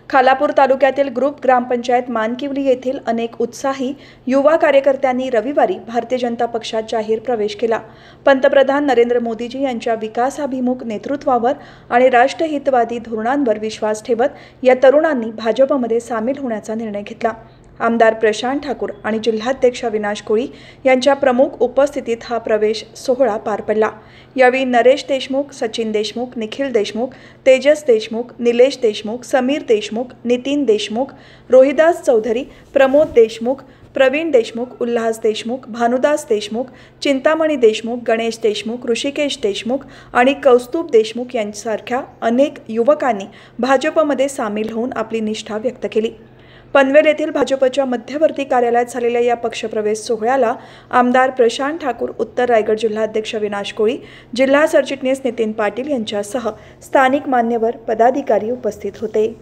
खालापूर तालुक्यातील ग्रुप ग्रामपंचायत मानकिवली येथील अनेक उत्साही युवा कार्यकर्त्यांनी रविवारी भारतीय जनता पक्षात जाहीर प्रवेश केला। पंतप्रधान नरेंद्र मोदीजी यांच्या विकासाभिमुख नेतृत्वावर आणि राष्ट्रहितवादी धोरणांवर विश्वास ठेवत या तरुणांनी भाजपमध्ये सामील होण्याचा निर्णय घेतला। आमदार प्रशांत ठाकूर आणि जिल्हाध्यक्ष अविनाश कोळी यांच्या प्रमुख उपस्थितीत हा प्रवेश सोहळा पार पडला। यावेळी नरेश देशमुख, सचिन देशमुख, निखिल देशमुख, तेजस देशमुख, निलेश देशमुख, समीर देशमुख, नितीन देशमुख, रोहिदास चौधरी, प्रमोद देशमुख, प्रवीण देशमुख, उल्हास देशमुख, भानुदास देशमुख, चिंतामणी देशमुख, गणेश देशमुख, ऋषिकेश देशमुख आणि कौस्तुभ देशमुख यांसारख्या अनेक युवकांनी भाजपमध्ये सामील होऊन आपली निष्ठा व्यक्त केली। पनवेल येथील भाजपच्या मध्यवर्ती कार्यालयात झालेल्या या पक्षप्रवेश सोहळ्याला आमदार प्रशांत ठाकूर, उत्तर रायगड जिल्हाध्यक्ष अविनाश कोळी, जिल्हा सरचिटणीस नितीन पाटील यांच्यासह स्थानिक मान्यवर पदाधिकारी उपस्थित होते।